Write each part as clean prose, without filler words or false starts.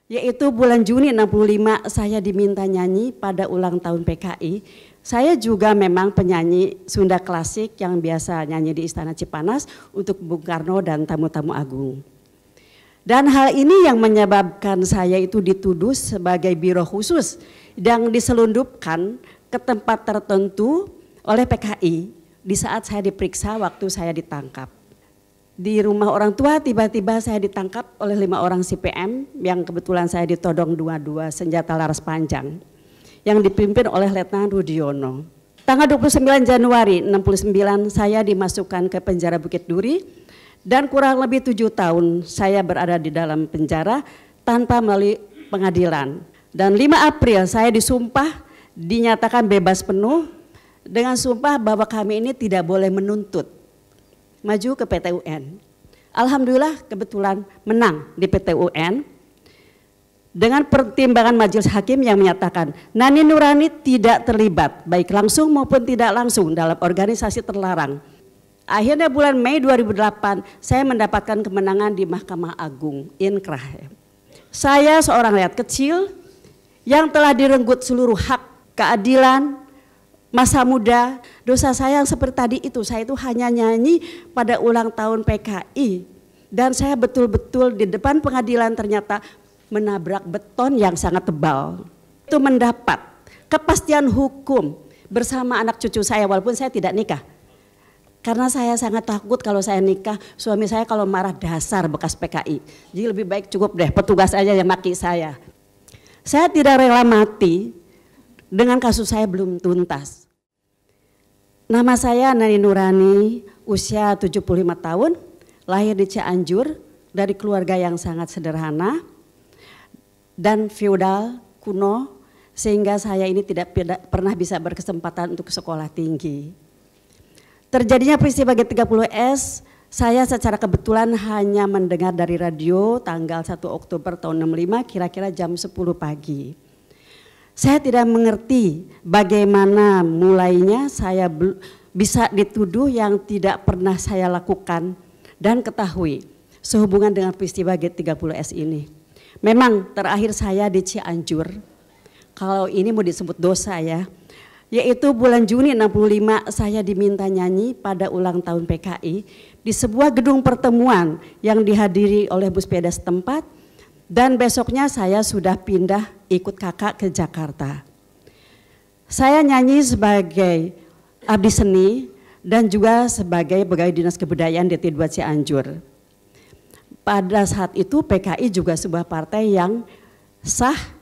yaitu bulan Juni 65 saya diminta nyanyi pada ulang tahun PKI. Saya juga memang penyanyi Sunda klasik yang biasa nyanyi di Istana Cipanas untuk Bung Karno dan tamu-tamu agung. Dan hal ini yang menyebabkan saya itu dituduh sebagai biro khusus yang diselundupkan ke tempat tertentu oleh PKI di saat saya diperiksa waktu saya ditangkap. Di rumah orang tua tiba-tiba saya ditangkap oleh 5 orang CPM yang kebetulan saya ditodong 22 senjata laras panjang yang dipimpin oleh Letnan Rudiono. Tanggal 29 Januari 69 saya dimasukkan ke penjara Bukit Duri dan kurang lebih 7 tahun saya berada di dalam penjara tanpa melalui pengadilan. Dan 5 April saya disumpah dinyatakan bebas penuh dengan sumpah bahwa kami ini tidak boleh menuntut maju ke PT UN. Alhamdulillah kebetulan menang di PT UN dengan pertimbangan majelis hakim yang menyatakan Nani Nurani tidak terlibat baik langsung maupun tidak langsung dalam organisasi terlarang. Akhirnya bulan Mei 2008 saya mendapatkan kemenangan di Mahkamah Agung Inkrah. Saya seorang rakyat kecil yang telah direnggut seluruh hak keadilan masa muda. Dosa saya yang seperti tadi itu, saya itu hanya nyanyi pada ulang tahun PKI dan saya betul-betul di depan pengadilan ternyata menabrak beton yang sangat tebal. Itu mendapat kepastian hukum bersama anak cucu saya walaupun saya tidak nikah. Karena saya sangat takut kalau saya nikah, suami saya kalau marah dasar bekas PKI. Jadi lebih baik cukup deh petugas aja yang maki saya. Saya tidak rela mati dengan kasus saya belum tuntas. Nama saya Nani Nurani, usia 75 tahun, lahir di Cianjur dari keluarga yang sangat sederhana dan feodal kuno sehingga saya ini tidak pernah bisa berkesempatan untuk sekolah tinggi. Terjadinya peristiwa G30S, saya secara kebetulan hanya mendengar dari radio tanggal 1 Oktober tahun 65 kira-kira jam 10 pagi. Saya tidak mengerti bagaimana mulainya saya bisa dituduh yang tidak pernah saya lakukan dan ketahui sehubungan dengan peristiwa G30S ini. Memang terakhir saya di Cianjur, kalau ini mau disebut dosa ya, yaitu bulan Juni 65 saya diminta nyanyi pada ulang tahun PKI di sebuah gedung pertemuan yang dihadiri oleh Buspeda setempat. Dan besoknya saya sudah pindah ikut kakak ke Jakarta. Saya nyanyi sebagai abdi seni dan juga sebagai pegawai dinas kebudayaan DT2 Cianjur. Pada saat itu PKI juga sebuah partai yang sah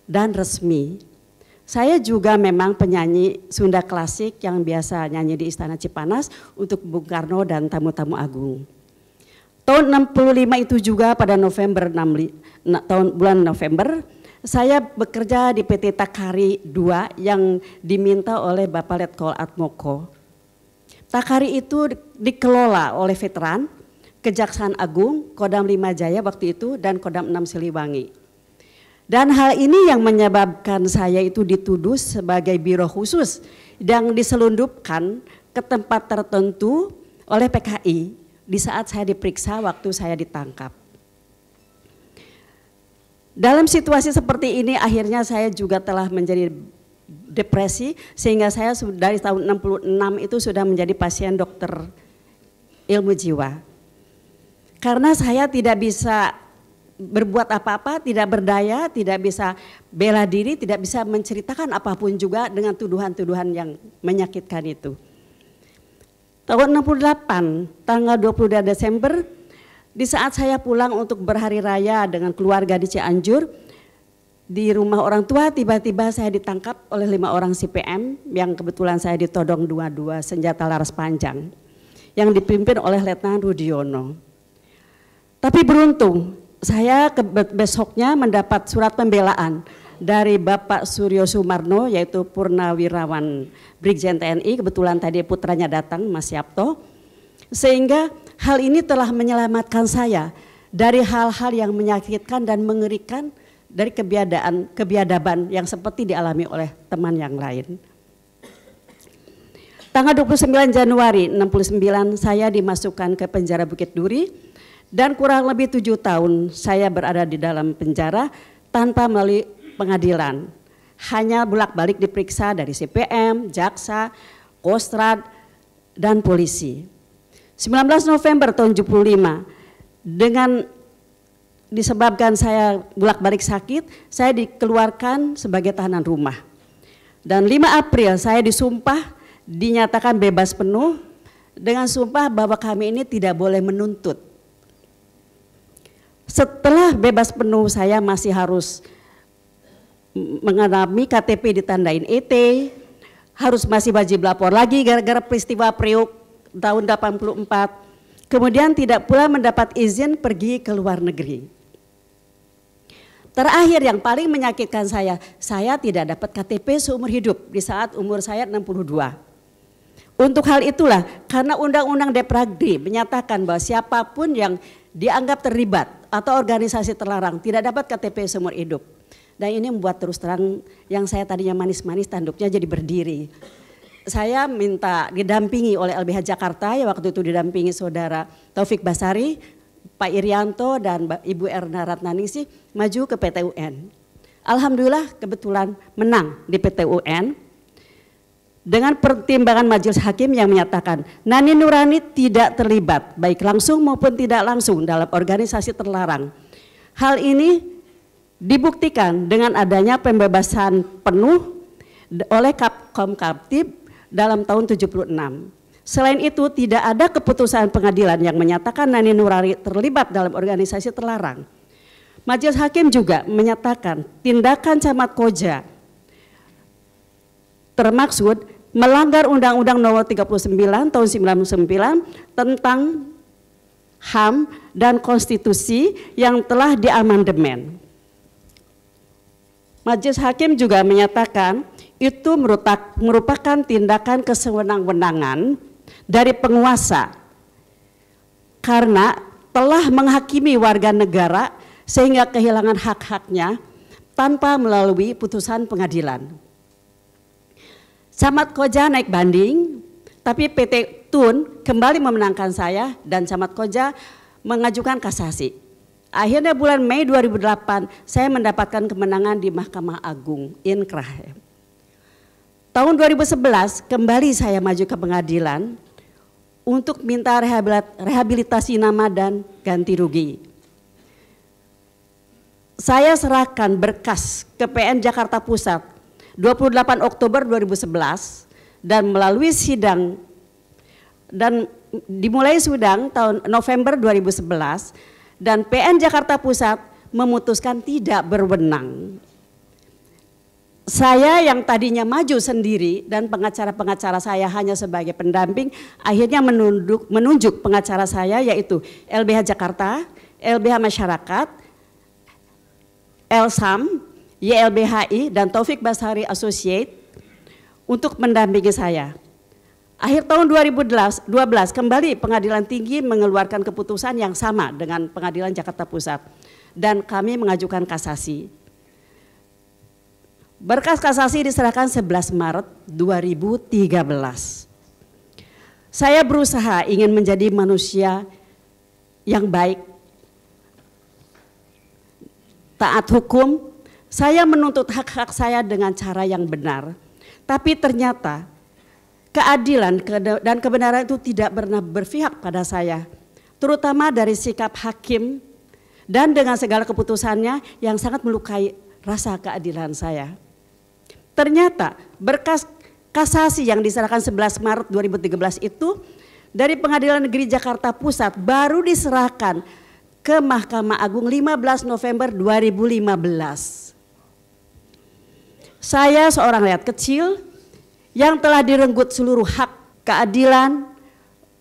dan resmi. Saya juga memang penyanyi Sunda klasik yang biasa nyanyi di Istana Cipanas untuk Bung Karno dan tamu-tamu agung. Tahun 65 itu juga pada November, bulan November, saya bekerja di PT Takari 2 yang diminta oleh Bapak Letkol Atmoko. Takari itu dikelola oleh veteran, Kejaksaan Agung, Kodam 5 Jaya waktu itu dan Kodam 6 Siliwangi. Dan hal ini yang menyebabkan saya itu dituduh sebagai biro khusus yang diselundupkan ke tempat tertentu oleh PKI. Di saat saya diperiksa waktu saya ditangkap. Dalam situasi seperti ini akhirnya saya juga telah menjadi depresi sehingga saya dari tahun 66 itu sudah menjadi pasien dokter ilmu jiwa. Karena saya tidak bisa berbuat apa-apa, tidak berdaya, tidak bisa bela diri, tidak bisa menceritakan apapun juga dengan tuduhan-tuduhan yang menyakitkan itu. Tahun 68, tanggal 22 Desember, di saat saya pulang untuk berhari raya dengan keluarga di Cianjur, di rumah orang tua tiba-tiba saya ditangkap oleh 5 orang CPM yang kebetulan saya ditodong 22 senjata laras panjang yang dipimpin oleh Letnan Rudiono. Tapi beruntung, saya besoknya mendapat surat pembelaan dari Bapak Suryo Sumarno yaitu Purnawirawan Brigjen TNI, kebetulan tadi putranya datang Mas Yapto, sehingga hal ini telah menyelamatkan saya dari hal-hal yang menyakitkan dan mengerikan dari kebiadaban yang seperti dialami oleh teman yang lain. Tanggal 29 Januari 69 saya dimasukkan ke penjara Bukit Duri Dan kurang lebih 7 tahun saya berada di dalam penjara tanpa melalui pengadilan. Hanya bolak-balik diperiksa dari CPM, jaksa, Kostrad, dan polisi. 19 November tahun 75, dengan disebabkan saya bolak-balik sakit, saya dikeluarkan sebagai tahanan rumah. Dan 5 April saya disumpah, dinyatakan bebas penuh dengan sumpah bahwa kami ini tidak boleh menuntut. Setelah bebas penuh saya masih harus mengalami KTP ditandain ET, harus masih wajib lapor lagi gara-gara peristiwa Priok tahun 84. Kemudian tidak pula mendapat izin pergi ke luar negeri. Terakhir yang paling menyakitkan saya tidak dapat KTP seumur hidup di saat umur saya 62. Untuk hal itulah, karena Undang-Undang Depragri menyatakan bahwa siapapun yang dianggap terlibat atau organisasi terlarang tidak dapat KTP seumur hidup. Dan ini membuat terus terang yang saya tadinya manis-manis tanduknya jadi berdiri. Saya minta didampingi oleh LBH Jakarta, ya waktu itu didampingi saudara Taufik Basari, Pak Irianto dan Ibu Erna Ratnaningsih maju ke PT UN. Alhamdulillah kebetulan menang di PT UN. Dengan pertimbangan majelis hakim yang menyatakan Nani Nurani tidak terlibat baik langsung maupun tidak langsung dalam organisasi terlarang. Hal ini dibuktikan dengan adanya pembebasan penuh oleh Komkaptib dalam tahun 76. Selain itu tidak ada keputusan pengadilan yang menyatakan Nani Nurani terlibat dalam organisasi terlarang. Majelis hakim juga menyatakan tindakan Camat Koja termaksud melanggar Undang-Undang Nomor 39 Tahun 99 tentang HAM dan Konstitusi yang telah diamandemen. Majelis hakim juga menyatakan itu merupakan tindakan kesewenang-wenangan dari penguasa karena telah menghakimi warga negara sehingga kehilangan hak-haknya tanpa melalui putusan pengadilan. Camat Koja naik banding, tapi PT Tun kembali memenangkan saya dan Camat Koja mengajukan kasasi. Akhirnya bulan Mei 2008 saya mendapatkan kemenangan di Mahkamah Agung, inkrah. Tahun 2011 kembali saya maju ke pengadilan untuk minta rehabilitasi nama dan ganti rugi. Saya serahkan berkas ke PN Jakarta Pusat 28 Oktober 2011 dan melalui sidang dan dimulai sidang tahun November 2011 dan PN Jakarta Pusat memutuskan tidak berwenang. Saya yang tadinya maju sendiri dan pengacara-pengacara saya hanya sebagai pendamping akhirnya menunjuk pengacara saya yaitu LBH Jakarta, LBH Masyarakat, LSAM, YLBHI dan Taufik Basari Associate untuk mendampingi saya. Akhir tahun 2012 kembali Pengadilan Tinggi mengeluarkan keputusan yang sama dengan Pengadilan Jakarta Pusat dan kami mengajukan kasasi. Berkas kasasi diserahkan 11 Maret 2013. Saya berusaha ingin menjadi manusia yang baik, taat hukum. Saya menuntut hak-hak saya dengan cara yang benar, tapi ternyata keadilan dan kebenaran itu tidak pernah berpihak pada saya, terutama dari sikap hakim dan dengan segala keputusannya yang sangat melukai rasa keadilan saya. Ternyata berkas kasasi yang diserahkan 11 Maret 2013 itu dari Pengadilan Negeri Jakarta Pusat baru diserahkan ke Mahkamah Agung 15 November 2015. Saya seorang rakyat kecil yang telah direnggut seluruh hak, keadilan,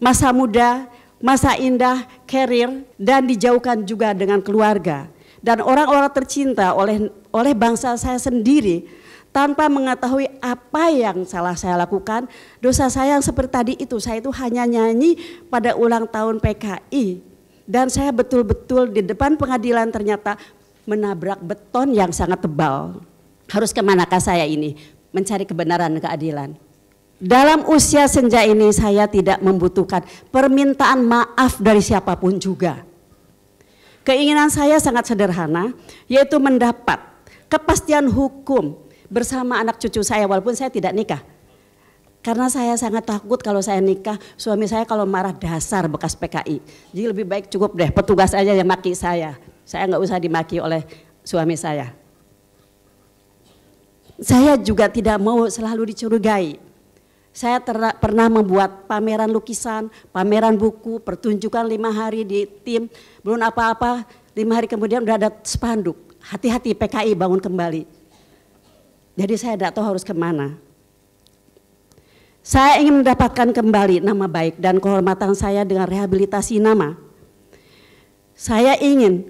masa muda, masa indah, karir, dan dijauhkan juga dengan keluarga dan orang-orang tercinta oleh bangsa saya sendiri tanpa mengetahui apa yang salah saya lakukan. Dosa saya yang seperti tadi itu, saya itu hanya nyanyi pada ulang tahun PKI dan saya betul-betul di depan pengadilan ternyata menabrak beton yang sangat tebal. Harus kemanakah saya ini? Mencari kebenaran dan keadilan. Dalam usia senja ini saya tidak membutuhkan permintaan maaf dari siapapun juga. Keinginan saya sangat sederhana, yaitu mendapat kepastian hukum bersama anak cucu saya walaupun saya tidak nikah. Karena saya sangat takut kalau saya nikah, suami saya kalau marah dasar bekas PKI. Jadi lebih baik cukup deh petugas aja yang maki saya nggak usah dimaki oleh suami saya. Saya juga tidak mau selalu dicurigai. Saya pernah membuat pameran lukisan, pameran buku, pertunjukan 5 hari di tim, belum apa-apa 5 hari kemudian udah ada spanduk, hati-hati PKI bangun kembali. Jadi saya tidak tahu harus kemana. Saya ingin mendapatkan kembali nama baik dan kehormatan saya dengan rehabilitasi nama. Saya ingin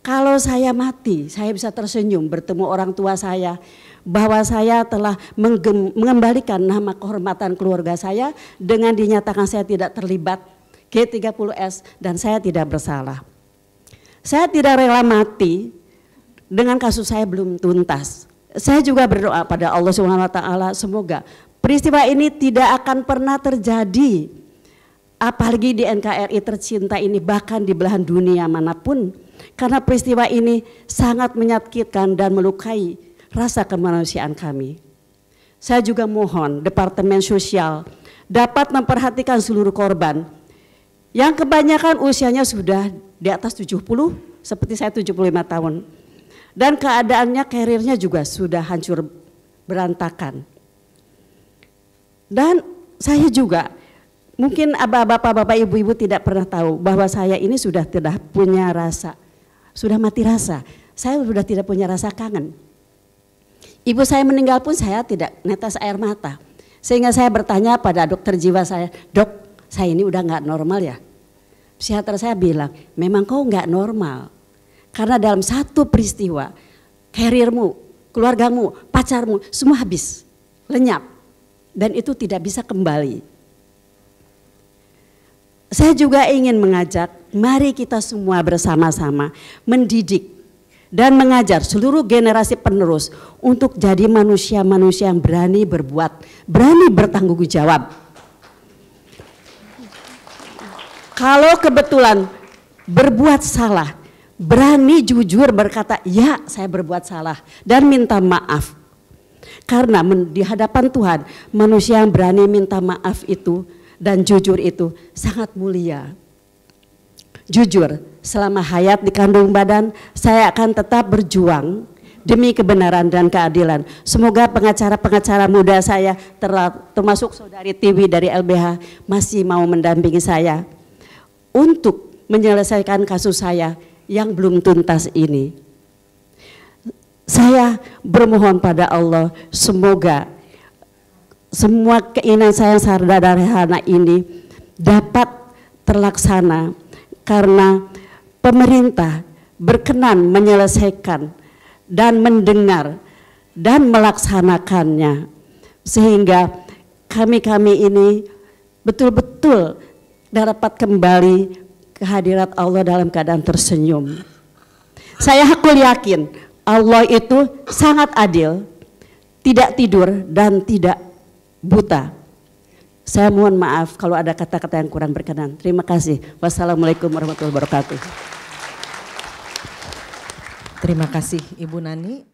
kalau saya mati, saya bisa tersenyum bertemu orang tua saya, bahwa saya telah mengembalikan nama kehormatan keluarga saya dengan dinyatakan saya tidak terlibat G30S dan saya tidak bersalah. Saya tidak rela mati dengan kasus saya belum tuntas. Saya juga berdoa pada Allah SWT semoga peristiwa ini tidak akan pernah terjadi, apalagi di NKRI tercinta ini, bahkan di belahan dunia manapun, karena peristiwa ini sangat menyakitkan dan melukai rasa kemanusiaan kami. Saya juga mohon Departemen Sosial dapat memperhatikan seluruh korban yang kebanyakan usianya sudah di atas 70, seperti saya 75 tahun. Dan keadaannya, karirnya juga sudah hancur berantakan. Dan saya juga, mungkin bapak-bapak, ibu-ibu tidak pernah tahu bahwa saya ini sudah tidak punya rasa, sudah mati rasa. Saya sudah tidak punya rasa kangen. Ibu saya meninggal pun saya tidak netes air mata. Sehingga saya bertanya pada dokter jiwa saya, dok, saya ini udah nggak normal ya? Psikiater saya bilang, memang kau nggak normal. Karena dalam satu peristiwa, karirmu, keluargamu, pacarmu, semua habis, lenyap. Dan itu tidak bisa kembali. Saya juga ingin mengajak, mari kita semua bersama-sama mendidik dan mengajar seluruh generasi penerus untuk jadi manusia-manusia yang berani berbuat, berani bertanggung jawab. Kalau kebetulan berbuat salah, berani jujur berkata, ya saya berbuat salah dan minta maaf. Karena di hadapan Tuhan, manusia yang berani minta maaf itu dan jujur itu sangat mulia. Jujur, selama hayat di kandung badan, saya akan tetap berjuang demi kebenaran dan keadilan. Semoga pengacara-pengacara muda saya, termasuk saudari Tiwi dari LBH, masih mau mendampingi saya untuk menyelesaikan kasus saya yang belum tuntas ini. Saya bermohon pada Allah, semoga semua keinginan saya yang sederhana ini dapat terlaksana karena pemerintah berkenan menyelesaikan dan mendengar dan melaksanakannya, sehingga kami ini betul-betul dapat kembali ke hadirat Allah dalam keadaan tersenyum. Saya hakul yakin Allah itu sangat adil, tidak tidur dan tidak buta. Saya mohon maaf kalau ada kata-kata yang kurang berkenan. Terima kasih. Wassalamualaikum warahmatullahi wabarakatuh. Terima kasih Ibu Nani.